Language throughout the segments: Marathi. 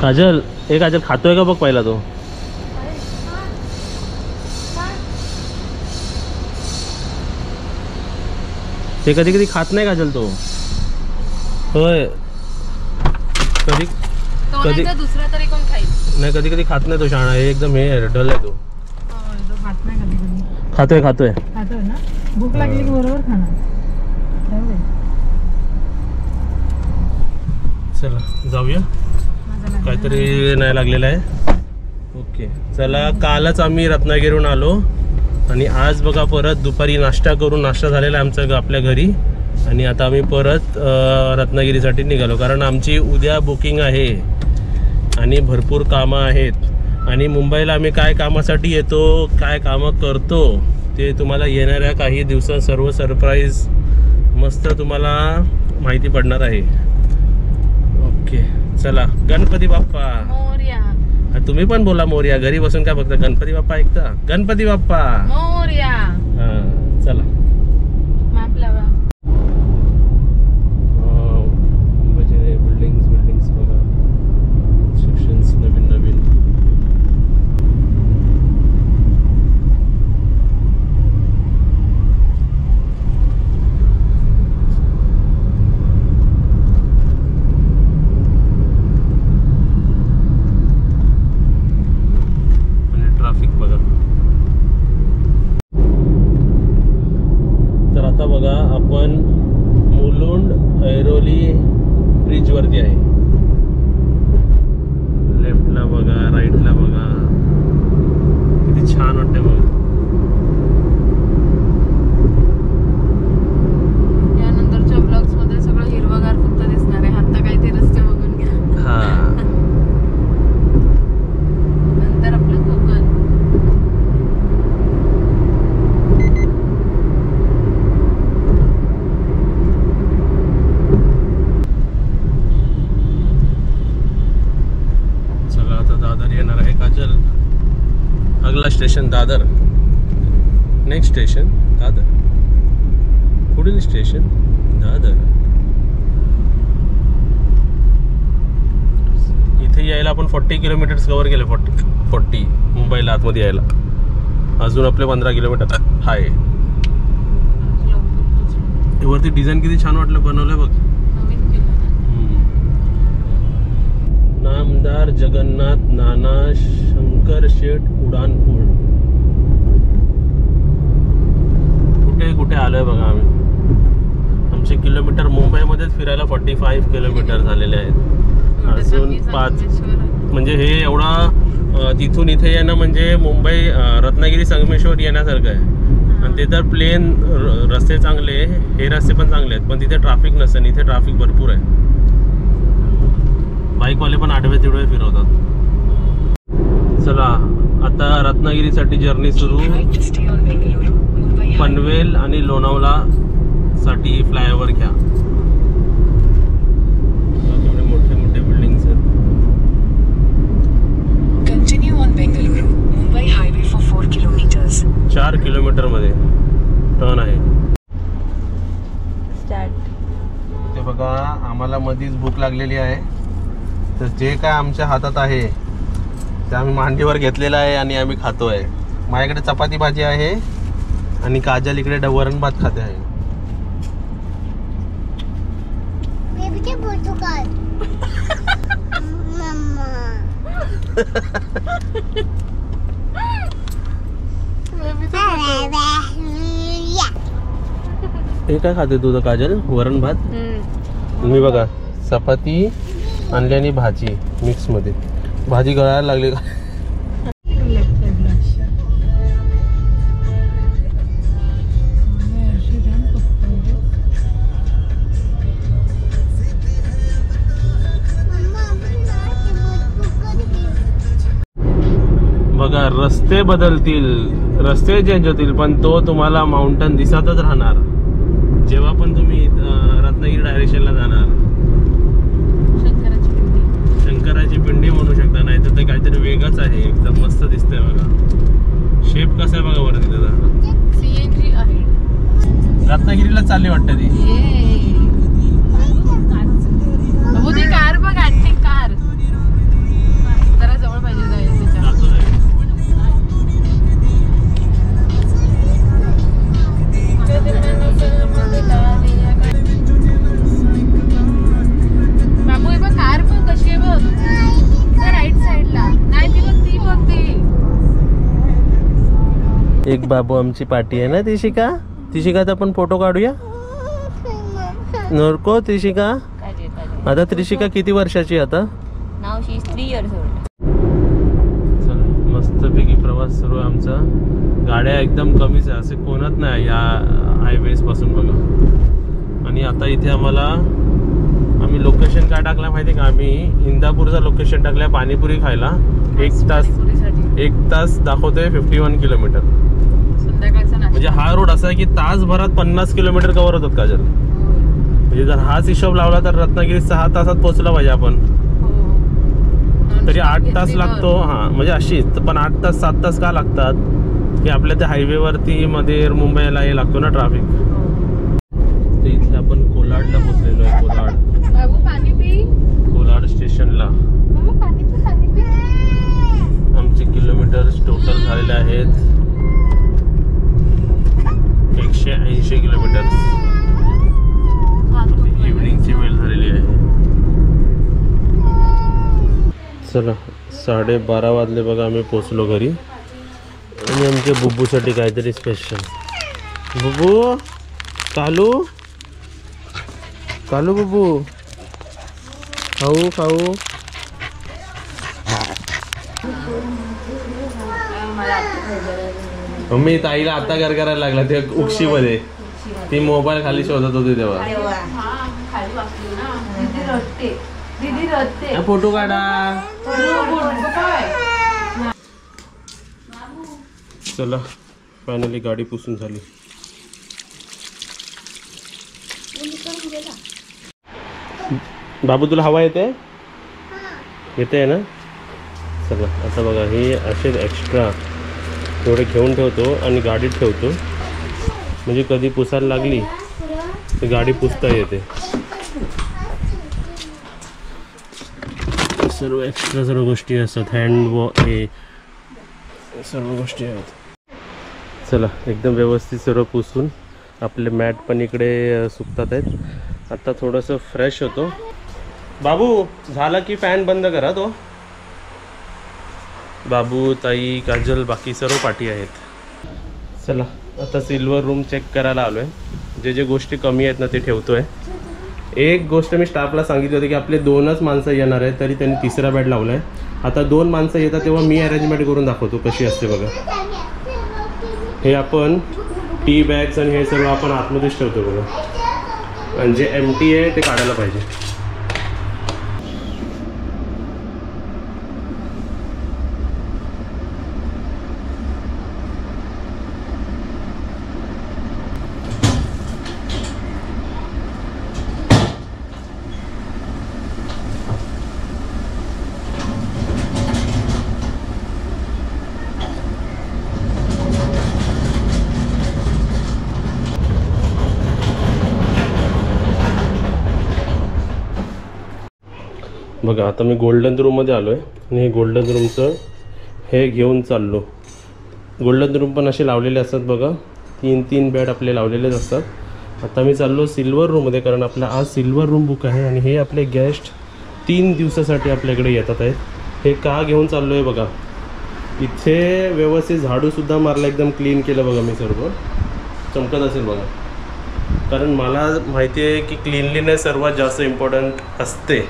काजल काजल खातोय का बघ पहिला तो. ते कधी कधी खात नाही काजल तो. होय कधी कधी दुसरा तरी कोण खाईल. नाही कधी कधी खात नाही तो शहाणा. हे एकदम हे डल आहे तो. खात नाही कधी कधी. खातोय खातोय खातोय ना. भूक लागली की बरोबर खाणार. चला जाऊया. काहीतरी नाही लागलेलं आहे. ओके चला. कालच आम्ही रत्नागिरीहून आलो आणि आज बघा परत दुपारी नाश्ता करून नाश्ता झालेला आहे आमचा आपल्या घरी. आणि आता आम्ही परत रत्नागिरीसाठी निघालो कारण आमची उद्या बुकिंग आहे आणि भरपूर कामं आहेत. आणि मुंबईला आम्ही काय कामासाठी येतो काय कामं करतो ते तुम्हाला येणाऱ्या काही दिवसात सर्व सरप्राईज मस्त तुम्हाला माहिती पडणार आहे. ओके चला. गणपती बाप्पा मोरया. तुम्ही पण बोला मोरया. घरी बसून काय फक्त गणपती बाप्पा ऐकता. गणपती बाप्पा मोरया. हां चला. मॅप लावा. बिल्डिंग्स बघा. सेक्शन्स नवीन नवीन. तर आता बघा आपण मुलुंड ऐरोली ब्रिज वरती आहे. लेफ्टला बघा राईटला बघा किती छान वाटते बघ. यानंतरच्या ब्लॉग्स मध्ये सगळं हिरवगार फक्त दिसणार आहे. आता काही ते रस्ते बघून घ्या. हा नंतर आपलं कोकण. अगला station Dadar. Next station Dadar. पुढील स्टेशन दादर. इथे यायला आपण 40 किलोमीटर्स कव्हर केले. 40 मुंबईला आतमध्ये यायला अजून आपले 15 किलोमीटर आहे. वरती डिझाईन किती छान वाटलं. बनवलंय बघ. नामदार जगन्नाथ नाना शंकर शेठ उड्डाणपूल. कुठे कुठे आलोय बघा आम्ही. आमचे किलोमीटर मुंबईमध्येच फिरायला 45 किलोमीटर झालेले आहेत. अजून 5 म्हणजे हे एवढा तिथून इथे येणं म्हणजे मुंबई रत्नागिरी संगमेश्वर येण्यासारखं आहे. आणि ते तर प्लेन रस्ते चांगले. हे रस्ते पण चांगले आहेत पण तिथे ट्रॅफिक नसतं. आणि इथे ट्रॅफिक भरपूर आहे. बाईकवाले पण आडवे तिडवे फिरवतात. चला आता रत्नागिरीसाठी जर्नी सुरू. पनवेल आणि लोणावळा साठी फ्लायओव्हर घ्या. मोठे मोठे बिल्डिंग्स आहेत. Continue on Bengaluru Mumbai highway for 4 kilometres. 4 kilometre मध्ये टर्न आहे. ते बघा आम्हाला मधीच भूक लागलेली आहे. तर जे काय आमच्या हातात आहे ते आम्ही मांडीवर घेतलेलं आहे आणि आम्ही खातो आहे. माझ्याकडे चपाती भाजी आहे आणि काजल इकडे वरण भात खाते आहे. हे काय खाते तुझं काजल. वरण भात. मी बघा चपाती आणली आणि भाजी मिक्स मध्ये. भाजी गळायला लागली का. बघा रस्ते बदलतील. रस्ते चेंज होतील पण तो तुम्हाला माउंटन दिसतच राहणार जेव्हा पण तुम्ही रत्नागिरी डायरेक्शनला जाणार. शंकराची पिंडी म्हणू शकता. नाही तर ते काहीतरी वेगळंच आहे. एकदम मस्त दिसतंय बघा. शेप कसा आहे बघा वरती त्याचा. सीएनजी आहे. रत्नागिरीला चालली वाटतं ती. कार बघ. कार एक बाबू आमची पाठी आहे ना त्रिशिका. त्रिशिकाचा आपण फोटो काढूया. नको त्रिशिका. आता त्रिशिका किती वर्षाची आता? Now she 3 years old. चला मस्तपैकी प्रवास सुरू आहे आमचा. गाड्या एकदम कमीच आहे, असे कोणच नाही या हायवेज पासून बघा. आणि आता इथे आम्ही लोकेशन काय टाकलं माहिती आहे का? आम्ही इंदापूरचा लोकेशन टाकलं पाणीपुरी खायला. 1 तास दाखवतोय 51 किलोमीटर. म्हणजे हा रोड असा आहे की तासभरात 50 किलोमीटर कव्हर होतात काजल. म्हणजे जर हाच हिशोब लावला तर रत्नागिरी 6 तासात पोहोचला पाहिजे आपण. तरी 8 तास लागतो. हा म्हणजे अशीच, पण 8 तास 7 तास का लागतात की आपल्या त्या हायवेवरती मध्ये मुंबईला हे लागतो ना ट्रॅफिक. तर इथे आपण कोलाडला पोहोचलेलो आहे. कोलाड स्टेशनला आमचे किलोमीटर्स टोटल झालेले आहेत 180 किलोमीटर्स. इव्हनिंगची वेळ झालेली आहे. चला 12:30 वाजले बघा, आम्ही पोचलो घरी. आणि आमच्या बुब्बूसाठी काहीतरी स्पेशल. बुब्बू कालू कालू बुब्बू खाऊ खाऊ. मम्मी ताईला आता गरगरायला लागला ते उक्षीमध्ये. ती मोबाईल खाली शोधत होती तेव्हा. फोटो काढा. चला फायनली गाडी पुसून झाली. बाबू तुला हवा येते? येते ना. चला आता बघा, हे असे एक्स्ट्रा थोडे घेऊन ठेवतो आणि गाडीत ठेवतो, म्हणजे कधी पुसायला लागली तर गाडी पुसता येते. सर्व एक्स्ट्रा सर्व गोष्टी असतात. हे सर्व गोष्टी आहेत. चला एकदम व्यवस्थित सर्व पुसून आपले मॅट पण इकडे सुकतात आहेत. आता थोडंसं फ्रेश होतो. बाबू झाला की फॅन बंद करा तो. बाबू ताई काजल बाकी सर्व पाठी आहेत. चला आता सिल्वर रूम चेक करायला आलो आहे. जे जे गोष्टी कमी आहेत ना ते ठेवतो आहे. एक गोष्ट मी स्टाफला सांगितली होती की आपले 2च माणसं येणार आहेत, तरी त्यांनी 3रा बेड लावला आहे. आता 2 माणसं येतात तेव्हा मी अरेंजमेंट करून दाखवतो कशी असते बघा. हे आपण टी बॅग्स आणि हे सर्व आपण आतमध्येच ठेवतो बघा. आणि जे एम्प्टी आहे ते काढायला पाहिजे. बघा आता मी गोल्डन रूममध्ये आलो आहे आणि हे गोल्डन रूमचं हे घेऊन चाललो. गोल्डन रूम पण असे लावलेले असतात बघा. 3 बेड आपले लावलेलेच असतात. आता मी चाललो सिल्वर रूममध्ये, कारण आपला आज सिल्वर रूम बुक आहे आणि हे आपले गेस्ट 3 दिवसासाठी आपल्याकडे येतात आहेत. हे का घेऊन चाललो आहे बघा. इथे व्यवस्थित झाडूसुद्धा मारला, एकदम क्लीन केलं बघा मी. सर्व चमकत असेल बघा, कारण मला माहिती आहे की क्लीनलीनेस सर्वात जास्त इम्पॉर्टंट असते.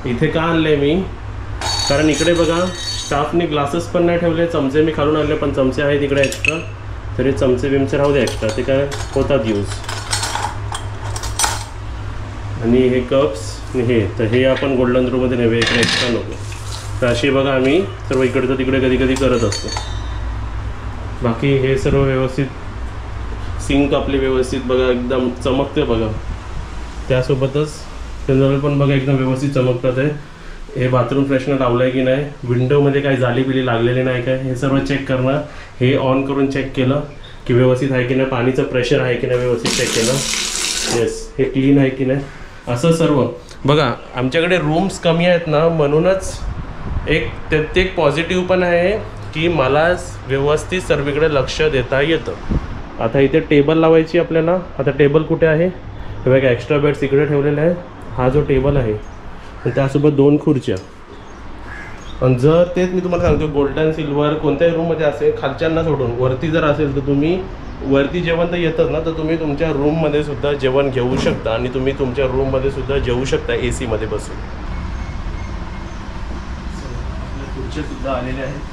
इथे का आणले मी, कारण इकडे बघा स्टाफने ग्लासेस पण नाही ठेवले. चमचे मी खालून आणले, पण चमचे आहेत इकडे एक्स्ट्रा, तरी चमचे बिमचे राहू दे एक्स्ट्रा, ते काय होतात यूज. आणि हे कप्स हे तर हे आपण गोल्डन रूममध्ये नेवे, इकडे एक्स्ट्रा नको. तर अशी बघा आम्ही सर्व इकडचं तिकडे कधी कधी करत असतो. बाकी हे सर्व व्यवस्थित, सिंक आपली व्यवस्थित बघा एकदम चमकते बघा. त्यासोबतच जनरल पण बघा एकदम व्यवस्थित चमकतात आहे. हे बाथरूम फ्रेशनर लावलं आहे की नाही, विंडोमध्ये काही जाली बिली लागलेली नाही काय, हे सर्व चेक करणं. हे ऑन करून चेक केलं की व्यवस्थित आहे की नाही, पाणीचं प्रेशर आहे की नाही व्यवस्थित चेक केलं. येस, हे क्लीन आहे की नाही, असं सर्व बघा. आमच्याकडे रूम्स कमी आहेत ना, म्हणूनच त्यात एक पॉझिटिव्ह पण आहे की मला व्यवस्थित सर्वीकडे लक्ष देता येतं. आता इथे टेबल लावायची आपल्याला. आता टेबल कुठे आहे हे बघा, एक्स्ट्रा बेड्स इकडे ठेवलेले आहेत. हा जो टेबल आहे त्यासोबत 2 खुर्च्या. आणि जर तेच मी तुम्हाला सांगतो गोल्डन सिल्वर कोणत्याही रूममध्ये असेल खालच्यांना सोडून वरती जर असेल तर तुम्ही वरती जेवण तर येतच ना, तर तुम्ही तुमच्या रूममध्ये सुद्धा जेवण घेऊ शकता आणि तुम्ही तुमच्या रूममध्ये सुद्धा जेवू शकता AC मध्ये बसून. खुर्च्या सुद्धा आलेले आहेत.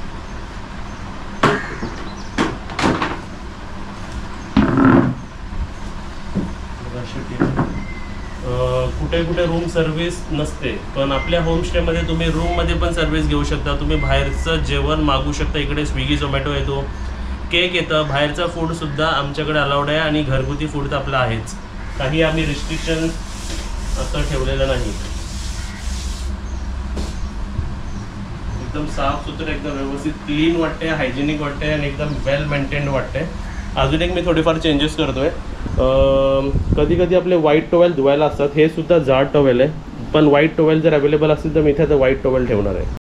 कुठे कुठे रूम सर्व्हिस नसते, पण आपल्या होमस्टेमध्ये तुम्ही रूममध्ये पण सर्व्हिस घेऊ शकता. तुम्ही बाहेरचं जेवण मागू शकता. इकडे स्विगी झोमॅटो येतो, केक येतं, बाहेरचं फूडसुद्धा आमच्याकडे अलाउड आहे आणि घरगुती फूड तर आपलं आहेच. काही आम्ही रिस्ट्रिक्शन असं ठेवलेलं नाही. एकदम साफसुथरं, एकदम व्यवस्थित क्लीन वाटते, हायजेनिक वाटते आणि एकदम वेल मेंटेन्ड वाटते. अजून एक मी थोडेफार चेंजेस करतोय. कधी कधी आपले व्हाईट टॉवेल धुवायला असतात, हे सुद्धा जाड टॉवेल आहे, पण व्हाईट टॉवेल जर अवेलेबल असतील तर मी इथे व्हाईट टॉवेल ठेवणार आहे.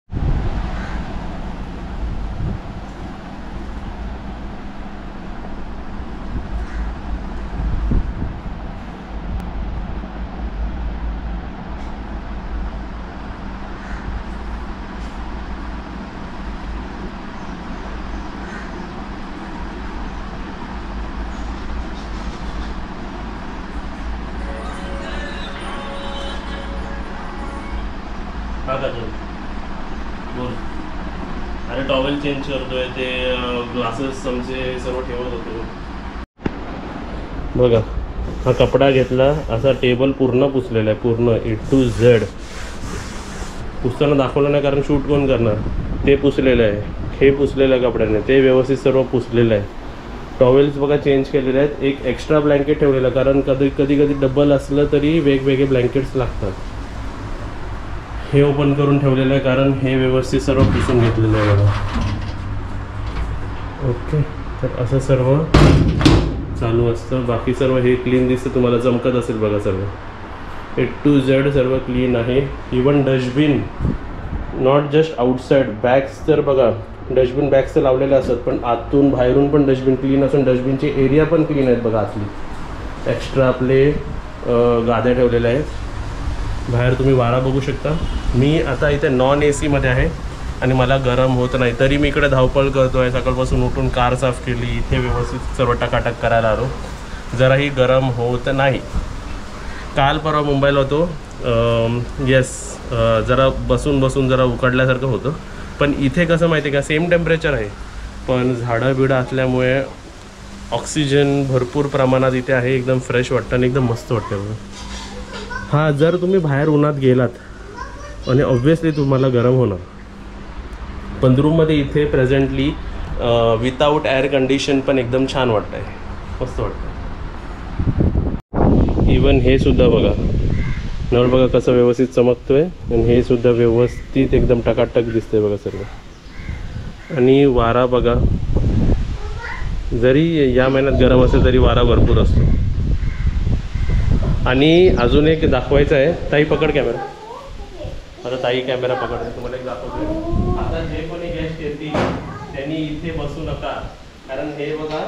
हा का बोल. अरे टॉवेल चेंज करतोय, ते ग्लासेस चमचे सर्व ठेवत होतो. बघा हा कपडा घेतला, असा टेबल पूर्ण पुसलेला आहे, पूर्ण A to Z. पुसताना दाखवलं नाही कारण शूट कोण करणार. ते पुसलेलं आहे, हे पुसलेलं आहे कपड्याने, ते व्यवस्थित सर्व पुसलेलं आहे. टॉवेल्स बघा चेंज केलेले आहेत. एक एक्स्ट्रा ब्लँकेट ठेवलेलं कारण कधी डबल असलं तरी वेगवेगळे ब्लँकेट्स लागतात. हे ओपन करून ठेवलेलं आहे कारण हे व्यवस्थित सर्व पुसून घेतलेलं आहे बघा. ओके, तर असं सर्व चालू असतं. बाकी सर्व हे क्लीन दिसतं, तुम्हाला चमकत असेल बघा. सर्व A to Z सर्व क्लीन आहे. Even dustbin, not just outside, bags तर बघा डस्टबिन बॅग्स तर लावलेले असतात, पण आतून बाहेरून पण डस्टबिन क्लीन असून डस्टबिनचे एरिया पण क्लीन आहेत बघा. आतली एक्स्ट्रा आपले गाद्या ठेवलेल्या आहेत. बाहेर तुम्ही वारा बघू शकता. मी आता इथे नॉन AC मध्ये आहे आणि मला गरम होत नाही, तरी मी इकडे धावपळ करतो आहे. सकाळपासून उठून कार साफ केली, इथे व्यवस्थित सर्व टकाटक करायला आलो. जराही गरम होत नाही. काल परवा मुंबईला होतो, येस जरा बसून जरा उकडल्यासारखं होतं, पण इथे कसं माहिती आहे का, सेम टेम्परेचर आहे, पण झाडं बिडं असल्यामुळे ऑक्सिजन भरपूर प्रमाणात इथे आहे. एकदम फ्रेश वाटतं आणि एकदम मस्त वाटतं. हां, जर तुम्ही बाहेर उन्हात गेलात आणि ऑब्व्हियसली तुम्हाला गरम होणार, पण रूममध्ये इथे प्रेझेंटली विदाऊट एअर कंडिशन पण एकदम छान वाटतं आहे, मस्त वाटतं. इवन हे सुद्धा बघा, नळ बघा कसं व्यवस्थित चमकतोय आणि हे सुद्धा व्यवस्थित एकदम टकाटक दिसतंय बघा सर्व. आणि वारा बघा, जरी या महिन्यात गरम असेल तरी वारा भरपूर असतो. आणि अजून एक दाखवायचं आहे. ताई पकड कॅमेरा. आता ताई कॅमेरा पकडते, तुम्हाला एक दाखवतो. आता जे कोणी गेस्ट येतील त्यांनी इथे बसू नका, कारण हे बघा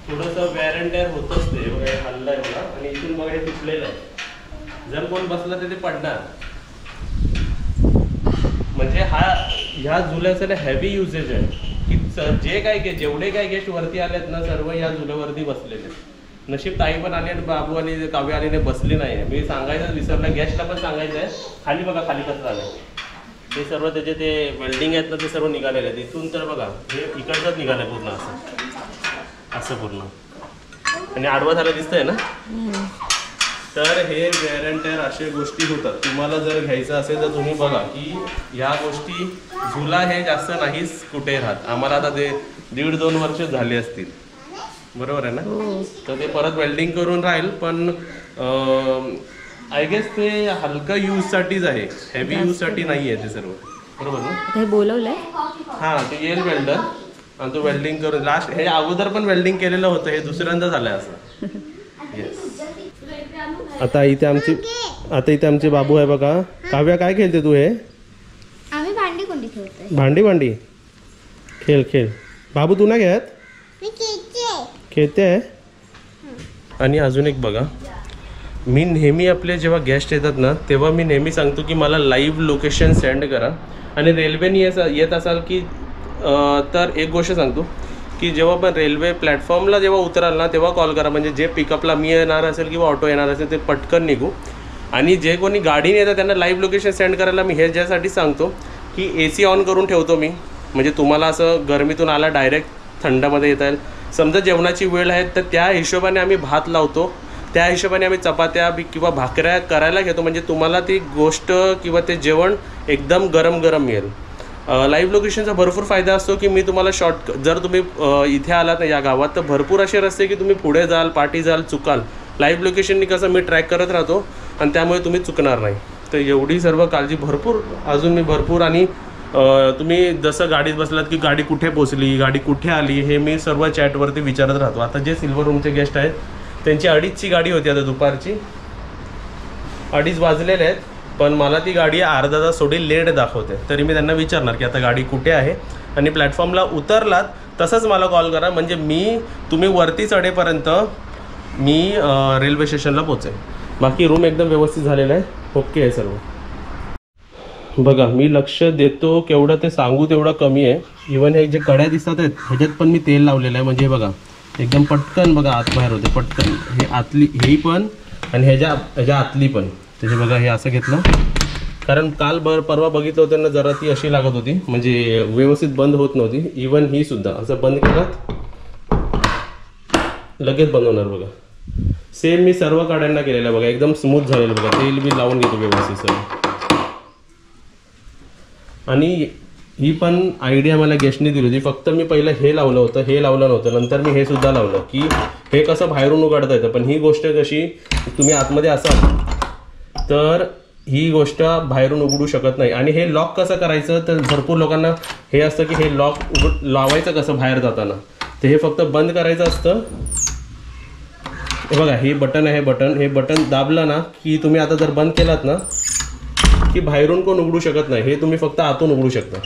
थोडंसं वेअर अँड टेअर होतच. ते बघा हल्लं आहे बघा, आणि इथून बघा हे तुटलेलं आहे. जर कोण बसलं तर ते पडणार. म्हणजे ह्या झुल्याचं हेवी युजेज आहे की जे काय जेवढे काय गेस्ट वरती आलेत ना, सर्व या झुल्यावरती बसलेले. नशीब ताई पण आली आणि बाबू आली, काव्य आलीने बसली नाही. मी सांगायचं विसरलं, गेस्टला पण सांगायचं आहे. खाली बघा, खाली कसं झालं ते सर्व, त्याचे ते वेल्डिंग आहेत ना ते सर्व निघालेले आहेत. इथून तर बघा हे इकडचंच निघालं पूर्ण, असं पूर्ण, आणि आडवा झालं दिसतंय ना. तर हे वेअर अँड टेअर अशा गोष्टी होतात. तुम्हाला जर घ्यायचं असेल तर तुम्ही बघा की या गोष्टी, झुला हे जास्त नाहीच कुठे राहत. आम्हाला आता ते 1.5-2 वर्ष झाली असतील, बरोबर आहे ना. तर ते परत वेल्डिंग करून राहील, पण आय गेस ते हलका यूजसाठीच आहे, हेवी यूजसाठी नाही आहे ते सर्व, बरोबर ना. हे बोलवलंय. हां, ते येईल वेल्डर आणि तो वेल्डिंग करून. लास्ट हे अगोदर पण वेल्डिंग केलेलं होतं, हे दुसऱ्यांदा झालं असं. येस. आता इथे आमचे बाबू आहे बघा. काव्या काय खेळते तू? हे आम्ही भांडी कोंडी खेळतोय. भांडी खेळ. बाबू तू नाही खेळत? मी खेळते. खेळते. आणि अजून एक बघा, मी नेहमी आपले जेव्हा गेस्ट येतात ना तेव्हा मी नेहमी सांगतो की मला लाईव्ह लोकेशन सेंड करा. आणि रेल्वेने येत असाल की तर एक गोष्ट सांगतो की जेव्हा पण रेल्वे प्लॅटफॉर्मला जेव्हा उतराल ना तेव्हा कॉल करा, म्हणजे जे पिकअपला मी येणार असेल किंवा ऑटो येणार असेल ते पटकन निघू. आणि जे कोणी गाडीने येतात त्यांना लाईव्ह लोकेशन सेंड करायला मी हे ज्यासाठी सांगतो की AC ऑन करून ठेवतो मी, म्हणजे तुम्हाला असं गरमीतून आला डायरेक्ट थंडमध्ये येता येईल. समजा जेवणाची वेळ आहे तर त्या हिशोबाने आम्ही भात लावतो, त्या हिशोबाने आम्ही चपात्या किंवा भाकऱ्या करायला घेतो, म्हणजे तुम्हाला ती गोष्ट किंवा ते जेवण एकदम गरम गरम मिळेल. लाईव्ह लोकेशनचा भरपूर फायदा असतो की मी तुम्हाला जर तुम्ही इथे आलात ना या गावात तर भरपूर असे रस्ते की तुम्ही पुढे जाल, पाठी जाल, चुकाल. लाईव्ह लोकेशननी कसं मी ट्रॅक करत राहतो आणि त्यामुळे तुम्ही चुकणार नाही. तर एवढी सर्व काळजी भरपूर अजून मी भरपूर. आणि तुम्ही जसं गाडीत बसलात की गाडी कुठे पोचली, गाडी कुठे आली, हे मी सर्व चॅटवरती विचारत राहतो. आता जे सिल्वर रूमचे गेस्ट आहेत त्यांची 2:30ची गाडी होती आता दुपारची, 2:30 वाजलेले आहेत, पण मला ती गाडी अर्धा तास थोडी लेट दाखवते. तरी मी त्यांना विचारणार की आता गाडी कुठे आहे आणि प्लॅटफॉर्मला उतरलात तसंच मला कॉल करा, म्हणजे तुम्ही वरती चढेपर्यंत मी रेल्वे स्टेशनला पोचेन. बाकी रूम एकदम व्यवस्थित झालेलं आहे, ओके आहे सर्व. बघा मी लक्ष देतो केवढं ते सांगू तेवढं कमी आहे. इवन हे जे कड्या दिसतात आहेत ह्याच्यात पण मी तेल लावलेलं आहे, म्हणजे बघा एकदम पटकन बघा आत बाहेर होते पटकन. हे आतली ही पण आणि ह्याच्या आतली पण त्याचे बघा हे असं घेतलं कारण काल परवा बघितलं होतं ना जरा ती अशी लागत होती, म्हणजे व्यवस्थित बंद होत नव्हती. इवन ही सुद्धा असं बंद केलं लगेच बंद होणार बघा. सेम मी सर्व काड्यांना केलेलं आहे बघा, एकदम स्मूथ झालेलं बघा. तेल मी लावून घेतो व्यवस्थित सर्व. आणि ही पण आयडिया मला गेस्टने दिली होती. फक्त मी पहिलं हे लावलं होतं, हे लावलं नव्हतं, नंतर मी हे सुद्धा लावलं की हे कसं बाहेरून उघडता येतं. पण ही गोष्ट कशी तुम्ही आतमध्ये असाल तर ही गोष्ट बाहेरून उघडू शकत नाही. आणि हे लॉक कसं करायचं तर भरपूर लोकांना हे असतं की हे लॉक लावायचं कसं बाहेर जाताना, तर हे फक्त बंद करायचं असतं. हे बघा हे बटन आहे, हे बटन दाबलं ना की तुम्ही आता जर बंद केलात ना की बाहेरून कोण उघडू शकत नाही, हे तुम्ही फक्त आतून उघडू शकता.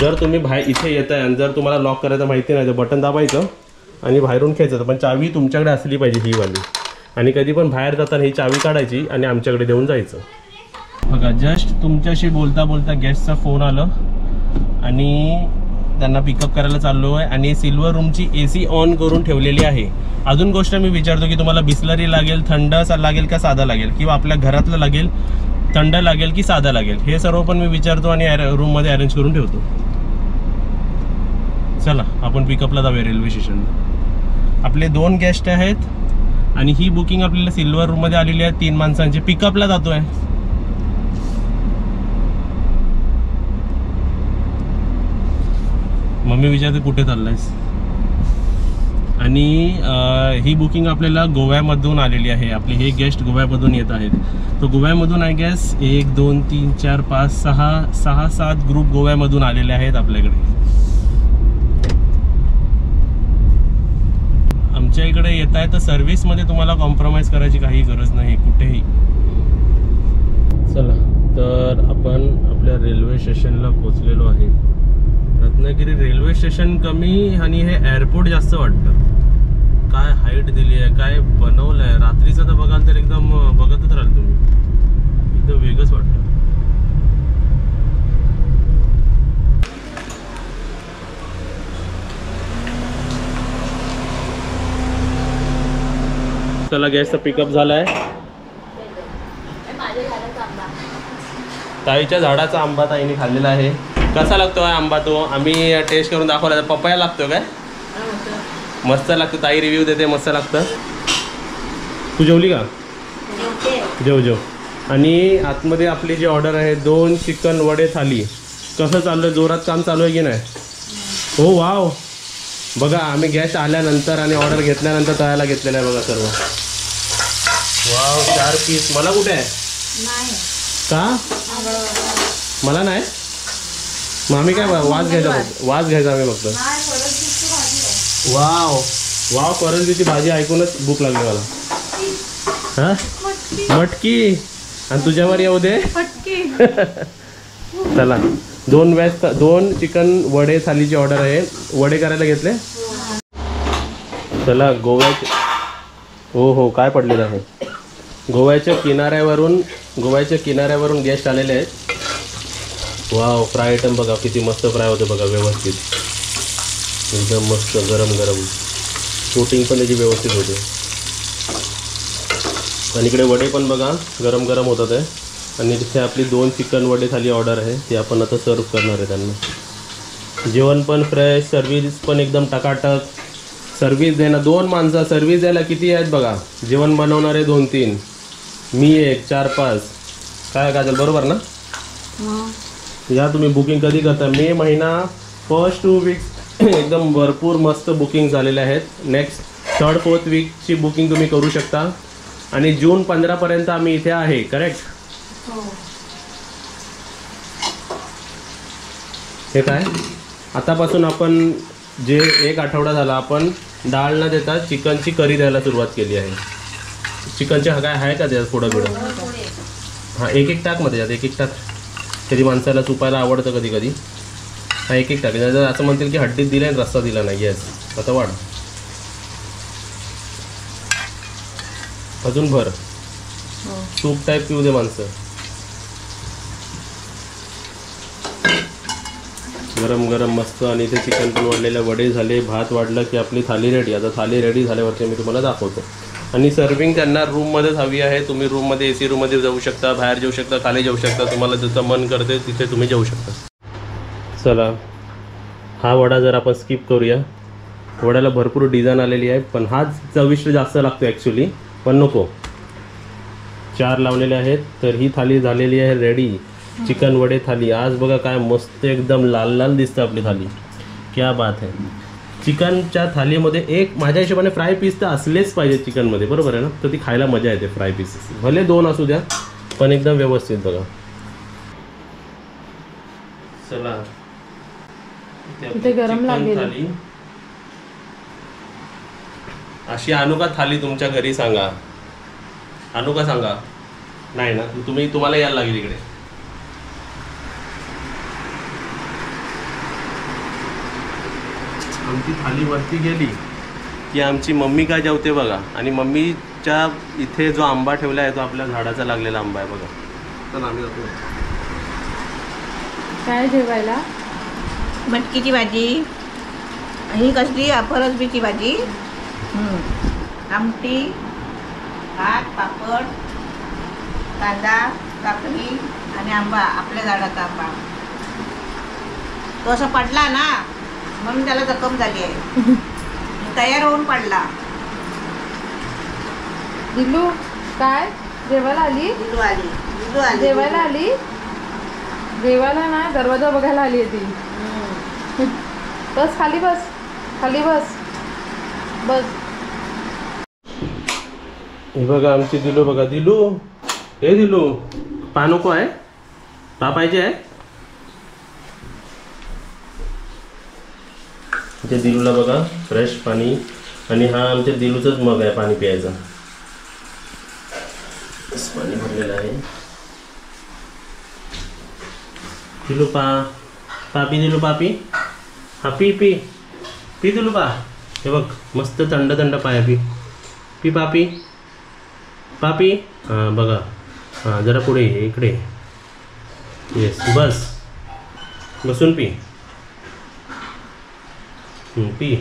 जर तुम्ही इथे येत आहे आणि जर तुम्हाला लॉक करायचं माहिती नाही तर बटन दाबायचं आणि बाहेरून खेचायचं. पण चावी तुमच्याकडे असली पाहिजे ही वाली, आणि कधी पण बाहेर जाताना ही चावी काढायची आणि आमच्याकडे देऊन जायचं. बघा जस्ट तुमच्याशी बोलता बोलता गेस्टचा फोन आलं आणि त्यांना पिकअप करायला चाललो आहे. आणि सिल्वर रूमची AC ऑन करून ठेवलेली आहे. अजून गोष्ट मी विचारतो की तुम्हाला बिस्लरी लागेल, थंड लागेल का साधा लागेल, किंवा आपल्या घरातलं लागेल, थंड लागेल की साधा लागेल, हे सर्व पण मी विचारतो आणि रूममध्ये अरेंज करून ठेवतो. चला आपण पिकअपला जाऊया रेल्वे स्टेशनला. आपले 2 गेस्ट आहेत आणि ही बुकिंग आपल्याला सिल्वर रूममध्ये आलेली आहे 3 माणसांची. पिकअपला जातो आहे. मम्मी विचारते कुठे चाललायस. आणि ही बुकिंग आपल्याला गोव्यामधून आलेली आहे. आपले हे गेस्ट गोव्यामधून येत आहेत. तर गोव्यामधून आय गेस 1 2 3 4 5 6 7 ग्रुप गोव्यामधून आलेले आहेत आपल्याकडे. आमच्या इकडे येत आहे तर सर्व्हिसमध्ये तुम्हाला कॉम्प्रोमाइज करायची काही गरज नाही कुठेही. चला तर आपण आपल्या रेल्वे स्टेशनला पोचलेलो आहे. रत्नागिरी रेल्वे स्टेशन कमी आणि हे एअरपोर्ट जास्त वाटतं. काय हाईट दिली आहे, काय बनवलं आहे. रात्रीचं तर बघाल तर एकदम बघतच राहाल तुम्ही, एकदम वेगळंच वाटतं. चला गॅसचा पिकअप झालाय. ताईच्या झाडाचा आंबा ताईने खाल्लेला आहे. कसा लागतो आंबा तो आम्ही टेस्ट करून दाखवला. पपया लागतो काय, मस्त लागतं. ताई रिव्ह्यू देते मस्त लागतं. तू जेवली का? जेव. आणि आतमध्ये आपली जी ऑर्डर आहे 2 चिकन वडे थाली. कसं चालू आहे, जोरात काम चालू आहे की नाही? हो वाव. बघा आम्ही गॅस आल्यानंतर आणि ऑर्डर घेतल्यानंतर तळायला घेतलेलं आहे बघा सर्व. Wow 4 piece. मला कुठे आहे का? मला नाही. मग आम्ही काय वास घ्यायचा आम्ही फक्त. वाव करंजीची भाजी ऐकूनच भूक लागली मला. हा मटकी. आणि तुझ्यावर येऊ दे. चला 2 चिकन वडे थालीची ऑर्डर आहे. वडे करायला घेतले. चला गोव्याचे. हो काय पडलेलं आहे. गोव्याच्या किनाऱ्यावरून गेस्ट आलेले आहेत. वाव, फ्राय आयटम बघा किती मस्त फ्राय होते बघा, व्यवस्थित एकदम मस्त गरम गरम. कोटिंग पण त्याची व्यवस्थित होते. आणि इकडे वडे पण बघा गरम गरम होतात आहे. आणि तिथे आपली 2 चिकन वडे थाली ऑर्डर आहे, ती आपण आता सर्व करणार आहे त्यांना. जेवण पण फ्रेश, सर्व्हिस पण एकदम टकाटक. सर्व्हिस देणं 2 माणसं सर्व्हिस द्यायला किती आहेत बघा. जेवण बनवणारे 2-3, मी 1, 4-5. काय काजल, बरोबर ना? या तुम्ही बुकिंग कधी करता? मे महिना फर्स्ट 2 वीक्स एकदम भरपूर मस्त बुकिंग झालेले आहेत. नेक्स्ट 3rd-4th वीकची बुकिंग तुम्ही करू शकता. आणि जून 15पर्यंत आम्ही इथे आहे, करेक्ट? हे काय आतापासून आपण जे 1 आठवडा झाला आपण डाळ न देता चिकनची करी द्यायला सुरुवात केली आहे. चिकनचे काय आहे का त्यात पुढं हां, एक टाक मध्ये त्यात, एक टाक. कधी माणसाला चुपायला आवडतं कधी कधी. हां, एक टाक. असं म्हणतील की हड्डीत दिला आणि रस्सा दिला नाही. येस, आता वाढ, अजून भर. सूप टाईप पिऊ दे माणसं. गरम गरम मस्त. आणि इथे चिकन पण वाढलेले, वडे झाले, भात वाढलं की आपली थाली रेडी. आता थाली रेडी झाल्यावरती मी तुम्हाला दाखवतो. आणि सर्विंग त्यांना रूममध्येच हवी आहे. तुम्ही रूममध्ये AC रूममध्ये जाऊ शकता, बाहेर जाऊ शकता, खाली जाऊ शकता. तुम्हाला जसं मन करते तिथे तुम्ही जाऊ शकता. चला, हा वडा जर आपण स्किप करूया. वड्याला भरपूर डिझाईन आलेली आहे, पण हाच चविष्ट जास्त लागतो ॲक्च्युली, पण नको. 4 लावलेले आहेत. तर ही थाली झालेली आहे रेडी. चिकन वडे थाली. आज बघा काय मस्त एकदम लाल लाल दिसतं आपली थाली. क्या बात आहे. चिकनच्या थालीमध्ये एक माझ्या हिशोबाने फ्राय पीस तर असलेच पाहिजे चिकनमध्ये, बरोबर आहे ना? तर ती खायला मजा येते. फ्राय पीसेस भले 2 असू द्या, पण एकदम व्यवस्थित बघा. चला, इथे गरम लागेल. थाली अशी आणू का थाली तुमच्या घरी? सांगा, आणू का सांगा? नाही ना, तुम्हाला यायला लागेल इकडे. आमची थाली वरती गेली की आमची मम्मी काय जेवते बघा. आणि मम्मीच्या इथे जो आंबा ठेवला आहे तो आपल्या झाडाचा लागलेला आंबा आहे बघा. तर आम्ही जातो. काय जेवायला? मटकीची भाजी, ही कसली फरसबीची भाजी, आमटी, भात, पापड, कांदा, काकडी आणि आंबा, आपल्या झाडाचा आंबा. तो असा पडला ना म्हणून त्याला जखम झाली आहे. तयार होऊन पडला. दिलू काय जेवायला आली? दिलू आली. जेवायला आली? जेवायला ना, दरवाजा बघायला आली आहे ती. बस खाली, बस खाली, बस बस. हे बघा आमची दिलू बघा. दिलू, हे दिलू, पा नको आहे? पा पाहिजे आहे? इथे दिलूला बघा फ्रेश पाणी. आणि हा आमच्या दिलूचाच मग आहे पाणी प्यायचा. पाणी भरलेलं आहे. दिलू पा, पापी दिलू, पापी, हा पी पी पी दिलू पा. हे बघ मस्त थंड थंड पाय पी. पी पापी, पापी. हां बघा, हां जरा पुढे ये, इकडे. येस, बस बसून पी. पी.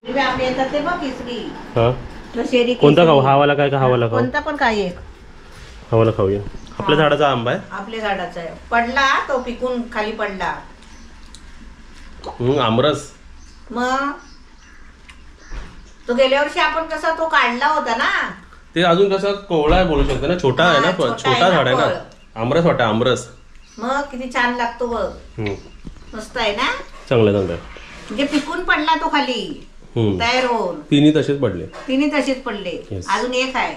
आपल्या येतात ते बघ किसरी. हां, दशेरी कोणता खाऊ? हावाला काय का? हावाला खाऊ? कोणता पण काय एक. हावाला खाऊया. आपल्या झाडाचा आंबा आहे. आपल्या झाडाचा आहे. पडला तो, पिकून खाली पडला. आमरस. मग तो गेल्या वर्षी आपण कसा तो काढला होता ना. ते अजून कसं कोवळा आहे बोलू शकतो ना, छोटा आहे ना, छोटा झाड आहे ना. आमरस वाटा, आमरस. मग किती छान लागतो बघ. मस्त आहे ना. चांगलं चांगलं. म्हणजे पिकून पडला तो खाली तयार होऊन. तिन्ही तसेच पडले. तिन्ही तसेच पडले. Yes. अजून एक आहे.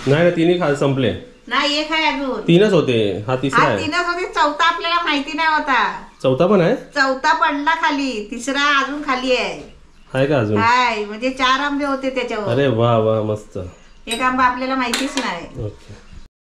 नाही ना, तिन्ही संपले. नाही, एक आहे अजून. 3च होते, हा तिसरा हा आहे. 3च होते. चौथा आपल्याला माहिती नाही होता. चौथा पण आहे? चौथा पडला खाली, तिसरा अजून खाली आहे का अजून? हाय, म्हणजे 4 आंबे होते त्याच्यावर. अरे वा वा, मस्त. एक आंबा आपल्याला माहितीच नाही. ओके.